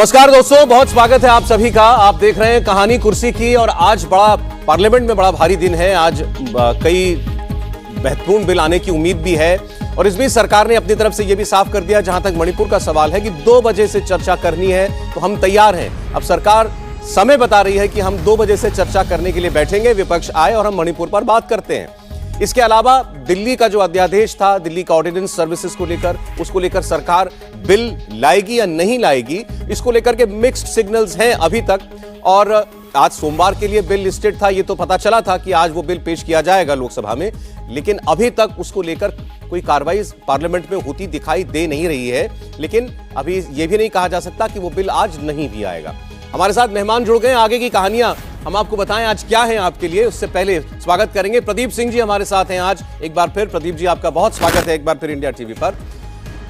नमस्कार दोस्तों, बहुत स्वागत है आप सभी का। आप देख रहे हैं कहानी कुर्सी की और आज बड़ा पार्लियामेंट में बड़ा भारी दिन है। आज कई महत्वपूर्ण बिल आने की उम्मीद भी है और इस बीच सरकार ने अपनी तरफ से यह भी साफ कर दिया, जहां तक मणिपुर का सवाल है कि 2 बजे से चर्चा करनी है तो हम तैयार हैं। अब सरकार समय बता रही है कि हम 2 बजे से चर्चा करने के लिए बैठेंगे, विपक्ष आए और हम मणिपुर पर बात करते हैं। इसके अलावा दिल्ली का जो अध्यादेश था, दिल्ली का ऑर्डिनेंस सर्विसेज को लेकर, उसको लेकर सरकार बिल लाएगी या नहीं लाएगी, इसको लेकर के मिक्स्ड सिग्नल्स हैं अभी तक। और आज सोमवार के लिए बिल लिस्टेड था, ये तो पता चला था कि आज वो बिल पेश किया जाएगा लोकसभा में, लेकिन अभी तक उसको लेकर कोई कार्रवाई पार्लियामेंट में होती दिखाई दे नहीं रही है। लेकिन अभी यह भी नहीं कहा जा सकता कि वो बिल आज नहीं भी आएगा। हमारे साथ मेहमान जुड़ गए, आगे की कहानियां हम आपको बताएं आज क्या है आपके लिए। उससे पहले स्वागत करेंगे प्रदीप सिंह जी हमारे साथ हैं आज एक बार फिर। प्रदीप जी, आपका बहुत स्वागत है एक बार फिर इंडिया टीवी पर।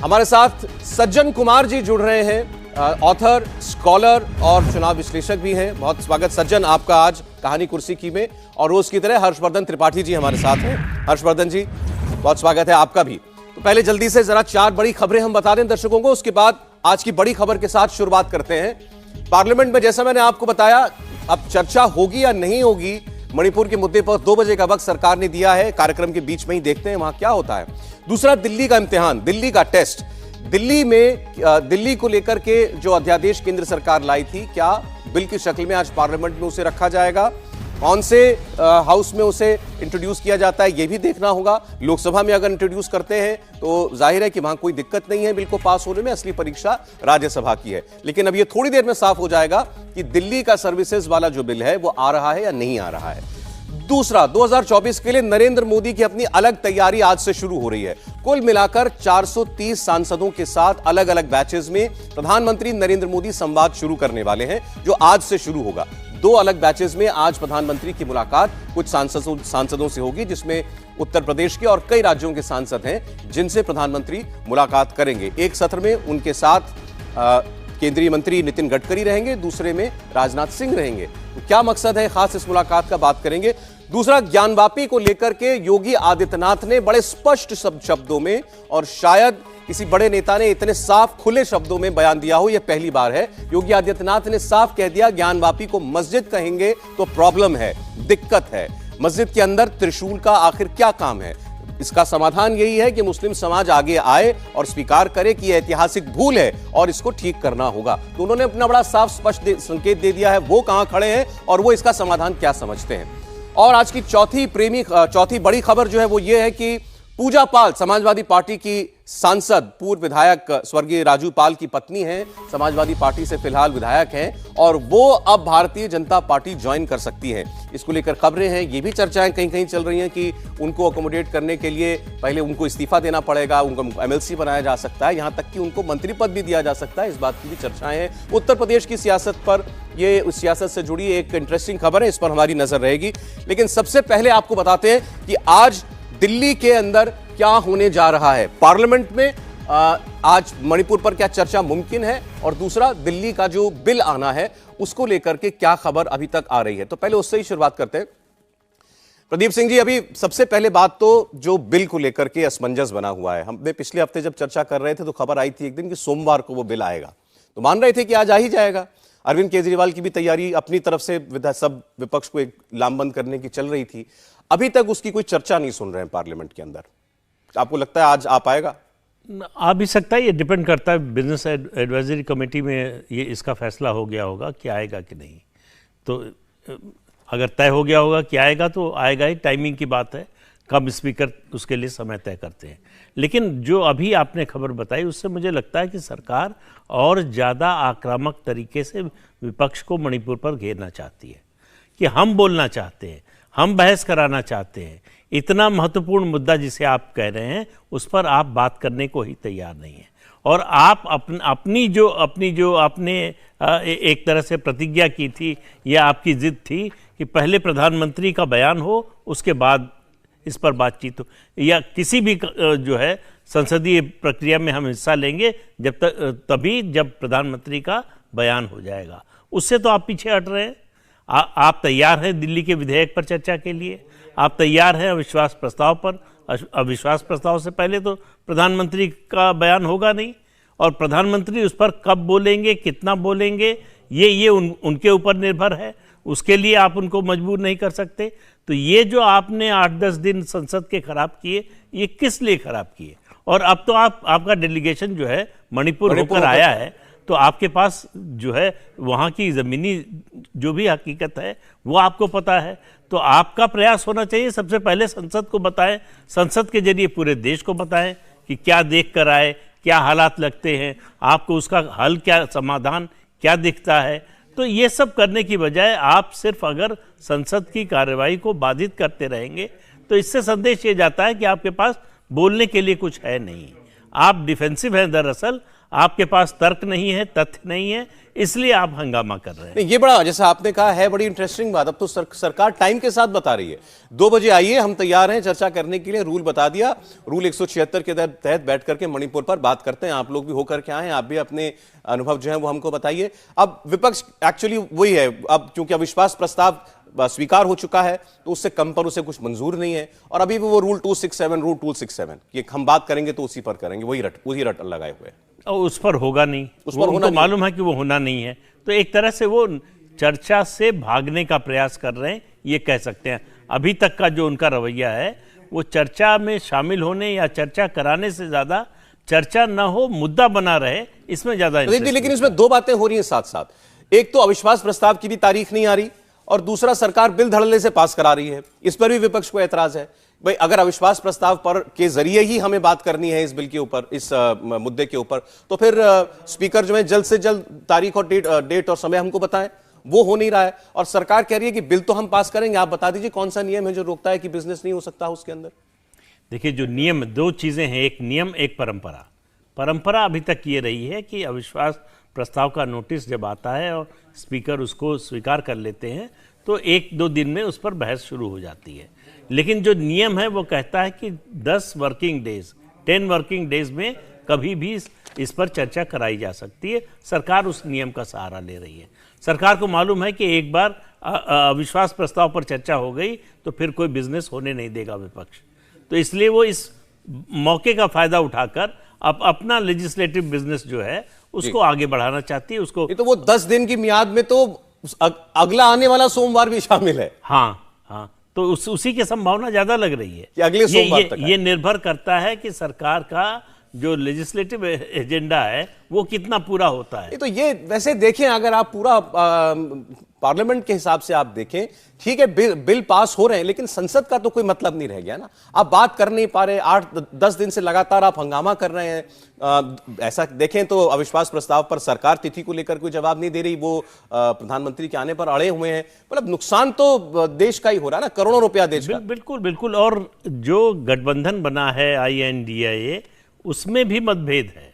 हमारे साथ सज्जन कुमार जी जुड़ रहे हैं, ऑथर, स्कॉलर और चुनाव विश्लेषक भी हैं। बहुत स्वागत सज्जन आपका आज कहानी कुर्सी की में। और रोज की तरह हर्षवर्धन त्रिपाठी जी हमारे साथ हैं। हर्षवर्धन जी, बहुत स्वागत है आपका भी। तो पहले जल्दी से जरा 4 बड़ी खबरें हम बता दें दर्शकों को, उसके बाद आज की बड़ी खबर के साथ शुरुआत करते हैं। पार्लियामेंट में जैसा मैंने आपको बताया, अब चर्चा होगी या नहीं होगी मणिपुर के मुद्दे पर 2 बजे का वक्त सरकार ने दिया है। कार्यक्रम के बीच में ही देखते हैं वहां क्या होता है। दूसरा, दिल्ली का इम्तिहान, दिल्ली का टेस्ट। दिल्ली में दिल्ली को लेकर के जो अध्यादेश केंद्र सरकार लाई थी, क्या बिल की शक्ल में आज पार्लियामेंट में उसे रखा जाएगा? कौन से हाउस में उसे इंट्रोड्यूस किया जाता है, यह भी देखना होगा। लोकसभा में अगर इंट्रोड्यूस करते हैं तो जाहिर है कि वहां कोई दिक्कत नहीं है बिल को पास होने में। असली परीक्षा राज्यसभा की है। लेकिन अब यह थोड़ी देर में साफ हो जाएगा कि दिल्ली का सर्विसेज वाला जो बिल है वो आ रहा है या नहीं आ रहा है। दूसरा, 2024 के लिए नरेंद्र मोदी की अपनी अलग तैयारी आज से शुरू हो रही है। कुल मिलाकर 430 सांसदों के साथ अलग अलग बैचेस में प्रधानमंत्री नरेंद्र मोदी संवाद शुरू करने वाले हैं, जो आज से शुरू होगा। 2 अलग बैचेस में आज प्रधानमंत्री की मुलाकात कुछ सांसदों से होगी, जिसमें उत्तर प्रदेश के और कई राज्यों के सांसद हैं जिनसे प्रधानमंत्री मुलाकात करेंगे। एक सत्र में उनके साथ केंद्रीय मंत्री नितिन गडकरी रहेंगे, दूसरे में राजनाथ सिंह रहेंगे। तो क्या मकसद है खास इस मुलाकात का, बात करेंगे। दूसरा, ज्ञानवापी को लेकर के योगी आदित्यनाथ ने बड़े स्पष्ट शब्दों में, और शायद किसी बड़े नेता ने इतने साफ खुले शब्दों में बयान दिया हो, यह पहली बार है। योगी आदित्यनाथ ने साफ कह दिया, ज्ञानवापी को मस्जिद कहेंगे तो प्रॉब्लम है, दिक्कत है। मस्जिद के अंदर त्रिशूल का आखिर क्या काम है? इसका समाधान यही है कि मुस्लिम समाज आगे आए और स्वीकार करे कि यह ऐतिहासिक भूल है और इसको ठीक करना होगा। तो उन्होंने अपना बड़ा साफ स्पष्ट संकेत दे दिया है, वो कहां खड़े हैं और वो इसका समाधान क्या समझते हैं। और आज की चौथी बड़ी खबर जो है वो ये है कि पूजा पाल, समाजवादी पार्टी की सांसद, पूर्व विधायक स्वर्गीय राजू पाल की पत्नी हैं, समाजवादी पार्टी से फिलहाल विधायक हैं और वो अब भारतीय जनता पार्टी ज्वाइन कर सकती हैं। इसको लेकर खबरें हैं, ये भी चर्चाएं कहीं कहीं चल रही हैं कि उनको अकोमोडेट करने के लिए पहले उनको इस्तीफा देना पड़ेगा, उनको एमएलसी बनाया जा सकता है, यहां तक कि उनको मंत्री पद भी दिया जा सकता है। इस बात की भी चर्चाएं हैं। उत्तर प्रदेश की सियासत पर, ये उस सियासत से जुड़ी एक इंटरेस्टिंग खबर है, इस पर हमारी नजर रहेगी। लेकिन सबसे पहले आपको बताते हैं कि आज दिल्ली के अंदर क्या होने जा रहा है। पार्लियामेंट में आज मणिपुर पर क्या चर्चा मुमकिन है, और दूसरा, दिल्ली का जो बिल आना है उसको लेकर के क्या खबर अभी तक आ रही है। तो पहले उससे ही शुरुआत करते हैं। प्रदीप सिंह जी, अभी सबसे पहले बात तो जो बिल को लेकर के असमंजस बना हुआ है, हमने पिछले हफ्ते जब चर्चा कर रहे थे तो खबर आई थी एक दिन कि सोमवार को वो बिल आएगा, तो मान रहे थे कि आज आ ही जाएगा। अरविंद केजरीवाल की भी तैयारी अपनी तरफ से सब विपक्ष को एक लामबंद करने की चल रही थी। अभी तक उसकी कोई चर्चा नहीं सुन रहे हैं पार्लियामेंट के अंदर। आपको लगता है आज आ पाएगा? आ भी सकता है, ये डिपेंड करता है बिजनेस एडवाइजरी कमेटी में ये इसका फैसला हो गया होगा कि आएगा कि नहीं। तो अगर तय हो गया होगा कि आएगा तो आएगा ही, टाइमिंग की बात है, कब स्पीकर उसके लिए समय तय करते हैं। लेकिन जो अभी आपने खबर बताई उससे मुझे लगता है कि सरकार और ज़्यादा आक्रामक तरीके से विपक्ष को मणिपुर पर घेरना चाहती है, कि हम बोलना चाहते हैं, हम बहस कराना चाहते हैं। इतना महत्वपूर्ण मुद्दा जिसे आप कह रहे हैं उस पर आप बात करने को ही तैयार नहीं है। और आप अपनी जो आपने एक तरह से प्रतिज्ञा की थी या आपकी जिद थी कि पहले प्रधानमंत्री का बयान हो, उसके बाद इस पर बातचीत हो, या किसी भी जो है संसदीय प्रक्रिया में हम हिस्सा लेंगे तभी जब प्रधानमंत्री का बयान हो जाएगा। उससे तो आप पीछे हट रहे हैं। आप तैयार हैं दिल्ली के विधेयक पर चर्चा के लिए, आप तैयार हैं अविश्वास प्रस्ताव पर। अविश्वास प्रस्ताव से पहले तो प्रधानमंत्री का बयान होगा नहीं, और प्रधानमंत्री उस पर कब बोलेंगे, कितना बोलेंगे, ये उनके ऊपर निर्भर है। उसके लिए आप उनको मजबूर नहीं कर सकते। तो ये जो आपने 8-10 दिन संसद के खराब किए, ये किस लिए खराब किए? और अब तो आपका डेलीगेशन जो है मणिपुर होकर आया है, तो आपके पास जो है वहाँ की ज़मीनी जो भी हकीकत है वो आपको पता है। तो आपका प्रयास होना चाहिए सबसे पहले संसद को बताएं, संसद के जरिए पूरे देश को बताएं कि क्या देख कर आए, क्या हालात लगते हैं, आपको उसका हल क्या, समाधान क्या दिखता है। तो ये सब करने की बजाय आप सिर्फ अगर संसद की कार्यवाही को बाधित करते रहेंगे तो इससे संदेश ये जाता है कि आपके पास बोलने के लिए कुछ है नहीं, आप डिफेंसिव हैं। दरअसल आपके पास तर्क नहीं है, तथ्य नहीं है, इसलिए आप हंगामा कर रहे हैं। ये बड़ा, जैसा आपने कहा, है बड़ी इंटरेस्टिंग बात। अब तो सरकार टाइम के साथ बता रही है, 2 बजे आइए, हम तैयार हैं चर्चा करने के लिए। रूल बता दिया, रूल 176 के तहत बैठ करके मणिपुर पर बात करते हैं। आप लोग भी होकर के आए हैं, आप भी अपने अनुभव जो है वो हमको बताइए। अब विपक्ष एक्चुअली वही है, अब चूंकि अविश्वास प्रस्ताव स्वीकार हो चुका है तो उससे कम पर उसे कुछ मंजूर नहीं है, और अभी भी वो रूल 267 कि हम बात करेंगे तो उसी पर करेंगे, वही रट लगाए हुए हैं। और उस पर होगा नहीं, उस पर होना मालूम है कि वो होना नहीं है। तो एक तरह से वो चर्चा से भागने का प्रयास कर रहे हैं, ये कह सकते हैं। अभी तक का जो उनका रवैया है वो चर्चा में शामिल होने या चर्चा कराने से ज्यादा चर्चा न हो, मुद्दा बना रहे, इसमें ज्यादा। लेकिन इसमें 2 बातें हो रही हैं साथ साथ। एक तो अविश्वास प्रस्ताव की भी तारीख नहीं आ रही, और दूसरा सरकार बिल धड़ल्ले से पास करा रही है। इस पर भी विपक्ष को ऐतराज है। भाई, अगर अविश्वास प्रस्ताव पर के जरिए ही हमें बात करनी है इस बिल के ऊपर, इस मुद्दे के ऊपर, तो फिर स्पीकर जो है जल्द से जल्द तारीख और डेट और समय हमको बताएं। वो हो नहीं रहा है, और सरकार कह रही है कि बिल तो हम पास करेंगे, आप बता दीजिए कौन सा नियम है जो रोकता है कि बिजनेस नहीं हो सकता उसके अंदर। देखिए, जो नियम, 2 चीजें हैं, एक नियम, एक परंपरा। परंपरा अभी तक ये रही है कि अविश्वास प्रस्ताव का नोटिस जब आता है और स्पीकर उसको स्वीकार कर लेते हैं तो 1-2 दिन में उस पर बहस शुरू हो जाती है। लेकिन जो नियम है वो कहता है कि 10 वर्किंग डेज, 10 वर्किंग डेज में कभी भी इस पर चर्चा कराई जा सकती है। सरकार उस नियम का सहारा ले रही है। सरकार को मालूम है कि एक बार अविश्वास प्रस्ताव पर चर्चा हो गई तो फिर कोई बिजनेस होने नहीं देगा विपक्ष। तो इसलिए वो इस मौके का फायदा उठाकर अपना लेजिस्लेटिव बिजनेस जो है उसको आगे बढ़ाना चाहती है। उसको, ये तो वो 10 दिन की मियाद में तो अगला आने वाला सोमवार भी शामिल है। हाँ, तो उसी की संभावना ज्यादा लग रही है कि अगले सोमवार तक। ये निर्भर करता है कि सरकार का जो लेजिस्लेटिव एजेंडा है वो कितना पूरा होता है। तो ये वैसे देखें, अगर आप पूरा पार्लियामेंट के हिसाब से आप देखें, ठीक है, बिल पास हो रहे हैं, लेकिन संसद का तो कोई मतलब नहीं रह गया ना। आप बात कर नहीं पा रहे, 8-10 दिन से लगातार आप हंगामा कर रहे हैं। ऐसा देखें तो अविश्वास प्रस्ताव पर सरकार तिथि को लेकर कोई जवाब नहीं दे रही, वो प्रधानमंत्री के आने पर अड़े हुए हैं। मतलब नुकसान तो देश का ही हो रहा है ना, करोड़ों रुपया देश का। बिल्कुल। और जो गठबंधन बना है INDIA, उसमें भी मतभेद है।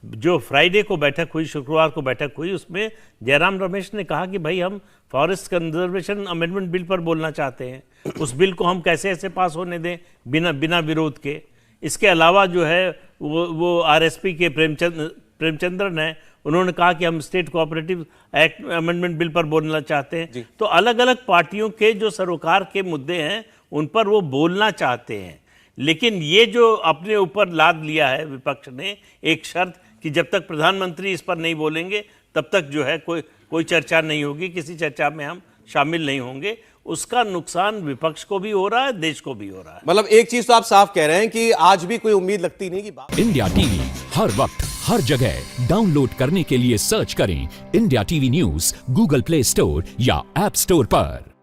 जो फ्राइडे को बैठक हुई, शुक्रवार को बैठक हुई, उसमें जयराम रमेश ने कहा कि भाई हम फॉरेस्ट कंजर्वेशन अमेंडमेंट बिल पर बोलना चाहते हैं, उस बिल को हम कैसे ऐसे पास होने दें बिना विरोध के। इसके अलावा जो है वो RSP के प्रेमचंद्रन है, उन्होंने कहा कि हम state cooperative act amendment bill पर बोलना चाहते हैं। तो अलग अलग पार्टियों के जो सरोकार के मुद्दे हैं उन पर वो बोलना चाहते हैं। लेकिन ये जो अपने ऊपर लाद लिया है विपक्ष ने एक शर्त कि जब तक प्रधानमंत्री इस पर नहीं बोलेंगे तब तक जो है कोई चर्चा नहीं होगी, किसी चर्चा में हम शामिल नहीं होंगे, उसका नुकसान विपक्ष को भी हो रहा है, देश को भी हो रहा है। मतलब एक चीज तो आप साफ कह रहे हैं कि आज भी कोई उम्मीद लगती नहीं कि इंडिया टीवी हर वक्त हर जगह डाउनलोड करने के लिए सर्च करें India TV news Google play store या ऐप स्टोर पर।